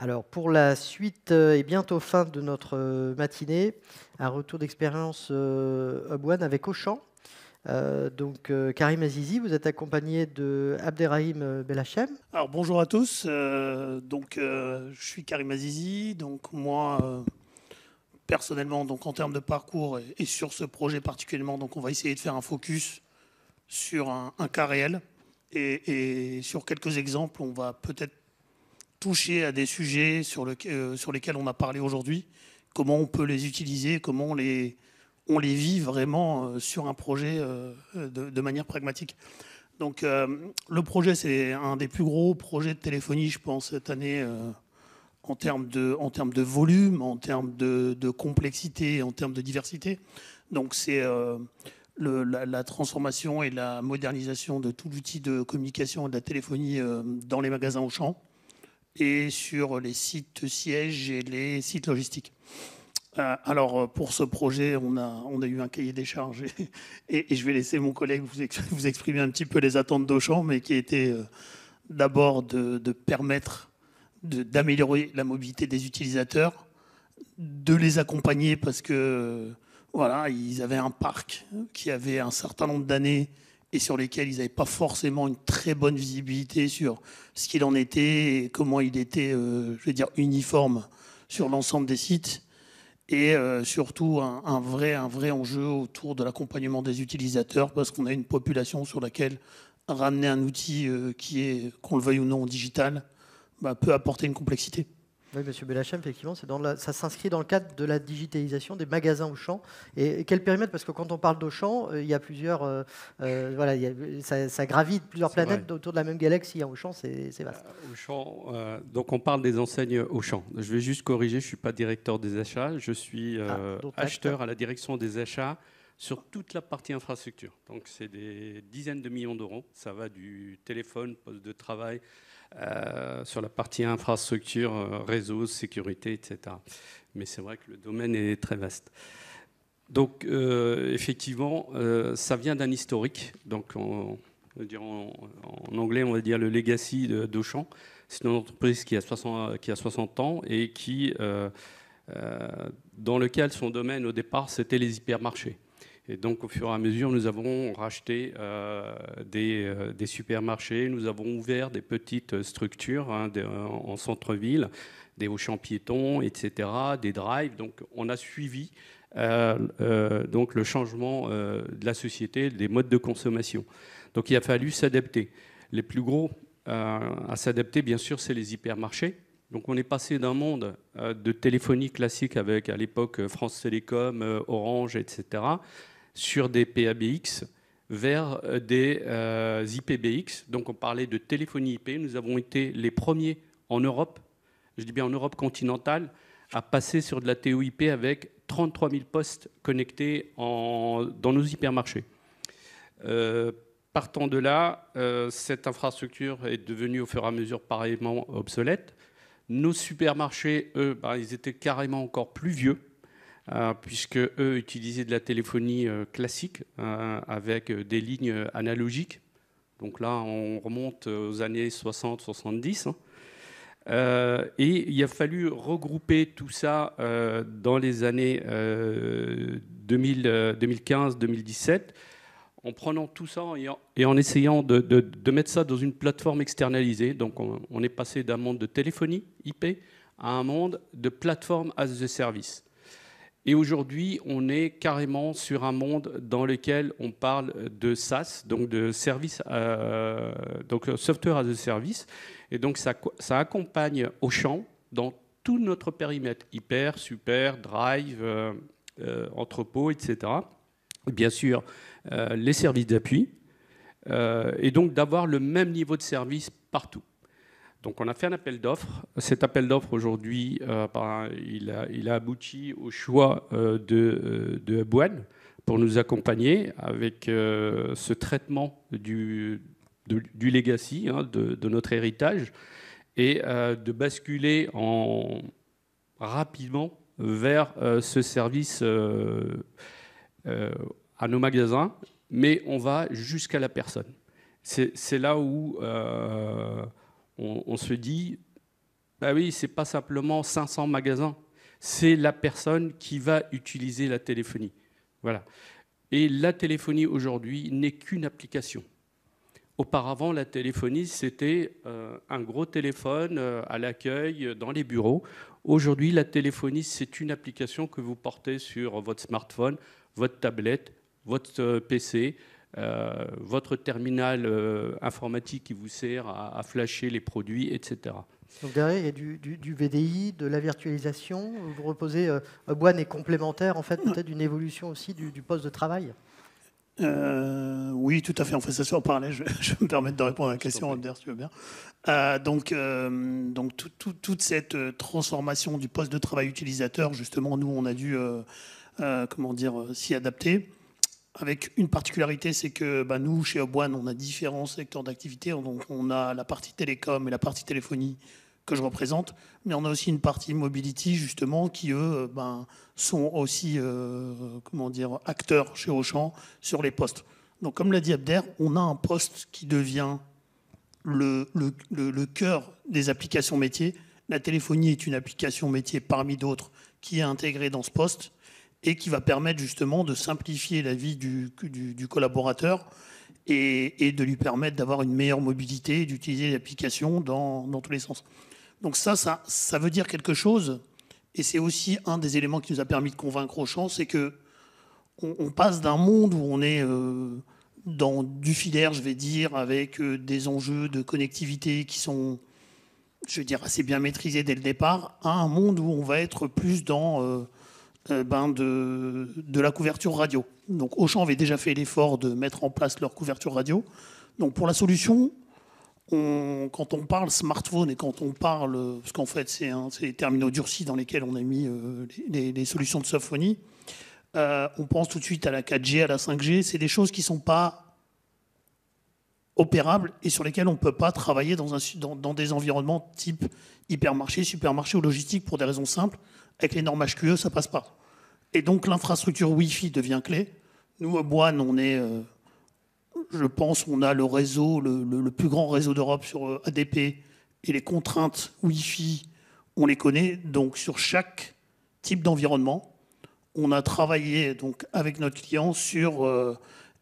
Alors, pour la suite et bientôt fin de notre matinée, un retour d'expérience Hub One avec Auchan. Karim Azizi, vous êtes accompagné de Abderrahim Belhachem. Alors bonjour à tous, je suis Karim Azizi, donc moi personnellement donc en termes de parcours et sur ce projet particulièrement, donc on va essayer de faire un focus sur un cas réel et sur quelques exemples on va peut-être toucher à des sujets sur lesquels on a parlé aujourd'hui, comment on peut les utiliser, comment on les vit vraiment sur un projet de manière pragmatique. Donc, le projet, c'est un des plus gros projets de téléphonie, je pense, cette année, en termes de volume, en termes de complexité, en termes de diversité. Donc, c'est la transformation et la modernisation de tout l'outil de communication et de la téléphonie dans les magasins Auchan et sur les sites sièges et les sites logistiques. Alors, pour ce projet, on a eu un cahier des charges et je vais laisser mon collègue vous exprimer un petit peu les attentes d'Auchan, mais qui était d'abord de permettre d'améliorer la mobilité des utilisateurs, de les accompagner parce que voilà, ils avaient un parc qui avait un certain nombre d'années et sur lesquels ils n'avaient pas forcément une très bonne visibilité sur ce qu'il en était et comment il était, je vais dire, uniforme sur l'ensemble des sites. Et surtout un vrai enjeu autour de l'accompagnement des utilisateurs parce qu'on a une population sur laquelle ramener un outil qui est, qu'on le veuille ou non, digital, peut apporter une complexité. Oui, Monsieur Belhachem, effectivement, ça s'inscrit dans le cadre de la digitalisation des magasins Auchan. Et quel périmètre? Parce que quand on parle d'Auchan, il y a plusieurs, voilà, ça gravite plusieurs C'est vrai. planètes autour de la même galaxie. Hein. Auchan, c'est vaste. Auchan, donc on parle des enseignes Auchan. Je vais juste corriger, je ne suis pas directeur des achats, je suis Donc, acheteur à la direction des achats sur toute la partie infrastructure. Donc c'est des dizaines de millions d'euros. Ça va du téléphone, poste de travail, sur la partie infrastructure, réseau, sécurité, etc. Mais c'est vrai que le domaine est très vaste. Donc effectivement, ça vient d'un historique. Donc on va dire en anglais, on va dire le legacy d'Auchan. C'est une entreprise qui a 60 ans et dans lequel son domaine au départ, c'était les hypermarchés. Et donc, au fur et à mesure, nous avons racheté des supermarchés, nous avons ouvert des petites structures en centre-ville, des Auchan piétons, etc., des drives. Donc, on a suivi donc le changement de la société, des modes de consommation. Donc, il a fallu s'adapter. Les plus gros à s'adapter, bien sûr, c'est les hypermarchés. Donc, on est passé d'un monde de téléphonie classique avec, à l'époque, France Télécom, Orange, etc., sur des PABX vers des IPBX. Donc on parlait de téléphonie IP. Nous avons été les premiers en Europe, je dis bien en Europe continentale, à passer sur de la TOIP avec 33 000 postes connectés dans nos hypermarchés. Partant de là, cette infrastructure est devenue au fur et à mesure pareillement obsolète. Nos supermarchés, eux, ils étaient carrément encore plus vieux. Puisque eux utilisaient de la téléphonie classique avec des lignes analogiques. Donc là, on remonte aux années 60-70. Et il a fallu regrouper tout ça dans les années 2015-2017 en prenant tout ça et en essayant de mettre ça dans une plateforme externalisée. Donc on est passé d'un monde de téléphonie IP à un monde de plateforme as a service. Et aujourd'hui, on est carrément sur un monde dans lequel on parle de SaaS, donc de service, donc software as a service. Et donc ça accompagne Auchan dans tout notre périmètre, hyper, super, drive, entrepôt, etc. Et bien sûr, les services d'appui. Et donc d'avoir le même niveau de service partout. Donc on a fait un appel d'offres. Cet appel d'offres aujourd'hui, il a abouti au choix de Hub One pour nous accompagner avec ce traitement du legacy, de notre héritage, et de basculer rapidement vers ce service à nos magasins, mais on va jusqu'à la personne. C'est là où on se dit, Bah oui, c'est pas simplement 500 magasins, c'est la personne qui va utiliser la téléphonie. Voilà. Et la téléphonie aujourd'hui n'est qu'une application. Auparavant, la téléphonie, c'était un gros téléphone à l'accueil dans les bureaux. Aujourd'hui, la téléphonie, c'est une application que vous portez sur votre smartphone, votre tablette, votre PC, votre terminal informatique qui vous sert à flasher les produits, etc. Donc derrière, il y a du VDI, de la virtualisation. Vous proposez, Hubone est complémentaire, en fait, peut-être d'une évolution aussi du poste de travail. Oui, tout à fait. On fait ça sur le parallèle. Je vais me permettre de répondre à la question, Abder, si tu veux bien. Donc toute cette transformation du poste de travail utilisateur, justement, nous, on a dû s'y adapter. Avec une particularité, c'est que nous, chez Hubone, on a différents secteurs d'activité. Donc, on a la partie télécom et la partie téléphonie que je représente, mais on a aussi une partie mobility, justement, qui, eux, sont aussi acteurs chez Auchan sur les postes. Donc, comme l'a dit Abder, on a un poste qui devient le cœur des applications métiers. La téléphonie est une application métier parmi d'autres qui est intégrée dans ce poste et qui va permettre justement de simplifier la vie du collaborateur et de lui permettre d'avoir une meilleure mobilité et d'utiliser l'application dans tous les sens. Donc ça veut dire quelque chose, et c'est aussi un des éléments qui nous a permis de convaincre Auchan, c'est que on passe d'un monde où on est dans du filaire, je vais dire, avec des enjeux de connectivité qui sont, je veux dire, assez bien maîtrisés dès le départ, à un monde où on va être plus dans de la couverture radio. Donc Auchan avait déjà fait l'effort de mettre en place leur couverture radio. Donc pour la solution, quand on parle smartphone et quand on parle, parce qu'en fait c'est les terminaux durcis dans lesquels on a mis les solutions de softphonie, on pense tout de suite à la 4G, à la 5G. C'est des choses qui ne sont pas opérables et sur lesquelles on ne peut pas travailler dans des environnements type hypermarché, supermarché ou logistique pour des raisons simples. Avec les normes HQE, ça ne passe pas. Et donc l'infrastructure Wi-Fi devient clé. Nous, à Hubone, on est, je pense, on a le réseau, le plus grand réseau d'Europe sur ADP, et les contraintes Wi-Fi, on les connaît. Donc sur chaque type d'environnement, on a travaillé donc avec notre client sur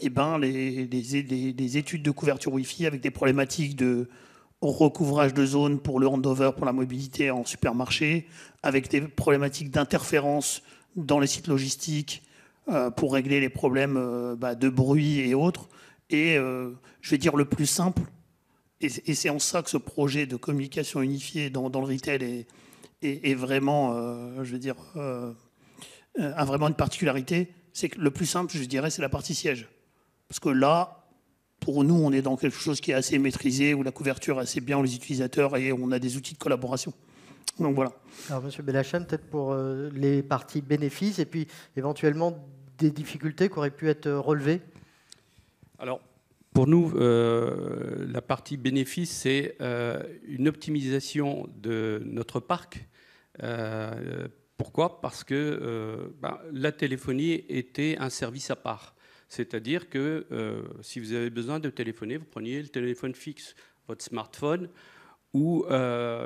les études de couverture Wi-Fi avec des problématiques de recouvrage de zones pour le handover, pour la mobilité en supermarché, avec des problématiques d'interférence dans les sites logistiques pour régler les problèmes de bruit et autres. Et je vais dire le plus simple, et c'est en ça que ce projet de communication unifiée dans le retail est vraiment, a vraiment une particularité, c'est que le plus simple, je dirais, c'est la partie siège. Parce que là, pour nous, on est dans quelque chose qui est assez maîtrisé, où la couverture est assez bien, les utilisateurs, et on a des outils de collaboration. Donc voilà. Alors, M. Belhacham, peut-être pour les parties bénéfices, et puis éventuellement des difficultés qui auraient pu être relevées. Alors, pour nous, la partie bénéfice, c'est une optimisation de notre parc. Pourquoi ? Parce que la téléphonie était un service à part. C'est-à-dire que si vous avez besoin de téléphoner, vous preniez le téléphone fixe, votre smartphone, ou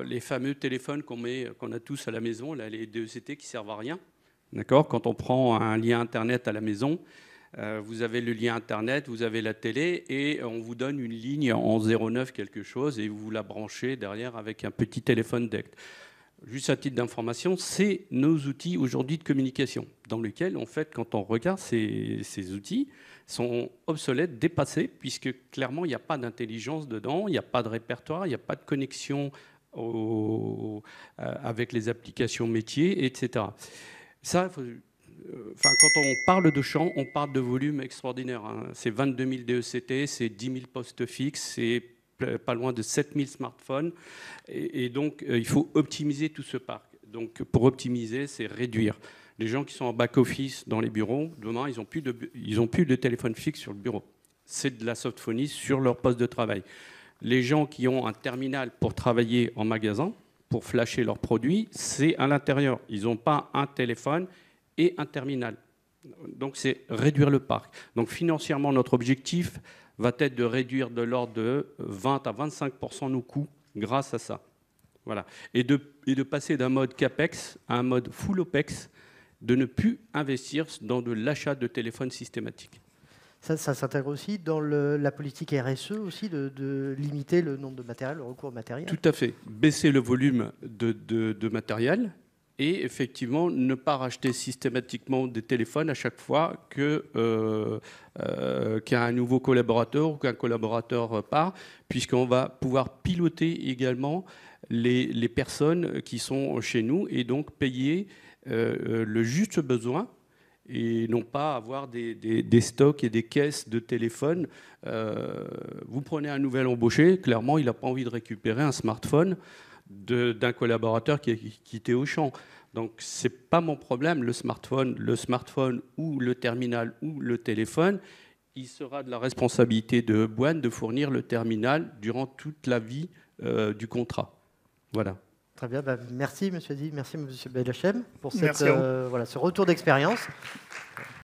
les fameux téléphones qu'on a tous à la maison, là, les DECT qui ne servent à rien. D'accord ? Quand on prend un lien Internet à la maison, vous avez le lien Internet, vous avez la télé, et on vous donne une ligne en 09 quelque chose, et vous la branchez derrière avec un petit téléphone DECT. Juste à titre d'information, c'est nos outils aujourd'hui de communication, dans lesquels, en fait, quand on regarde ces outils, sont obsolètes, dépassés, puisque clairement, il n'y a pas d'intelligence dedans, il n'y a pas de répertoire, il n'y a pas de connexion avec les applications métiers, etc. Ça, quand on parle de champ, on parle de volume extraordinaire. Hein. C'est 22 000 DECT, c'est 10 000 postes fixes, c'est pas loin de 7 000 smartphones. Et donc, il faut optimiser tout ce parc. Donc, pour optimiser, c'est réduire. Les gens qui sont en back-office dans les bureaux, demain, ils n'ont plus de téléphone fixe sur le bureau. C'est de la softphonie sur leur poste de travail. Les gens qui ont un terminal pour travailler en magasin, pour flasher leurs produits, c'est à l'intérieur. Ils n'ont pas un téléphone et un terminal. Donc, c'est réduire le parc. Donc, financièrement, notre objectif va être de réduire de l'ordre de 20 à 25% nos coûts grâce à ça. Voilà. Et de passer d'un mode CAPEX à un mode full OPEX, de ne plus investir dans de l'achat de téléphones systématique. Ça s'intègre aussi dans la politique RSE aussi, de limiter le nombre de matériel, le recours au matériel. Tout à fait. Baisser le volume de matériel et effectivement ne pas racheter systématiquement des téléphones à chaque fois qu'il y a un nouveau collaborateur ou qu'un collaborateur part, puisqu'on va pouvoir piloter également les personnes qui sont chez nous et donc payer le juste besoin et non pas avoir des stocks et des caisses de téléphones. Vous prenez un nouvel embauché, clairement, il n'a pas envie de récupérer un smartphone d'un collaborateur qui a quitté Auchan. Donc, ce n'est pas mon problème, le smartphone ou le terminal ou le téléphone. Il sera de la responsabilité de Boine de fournir le terminal durant toute la vie du contrat. Voilà. Très bien, merci M. Azizi, merci M. Belhachem pour ce retour d'expérience.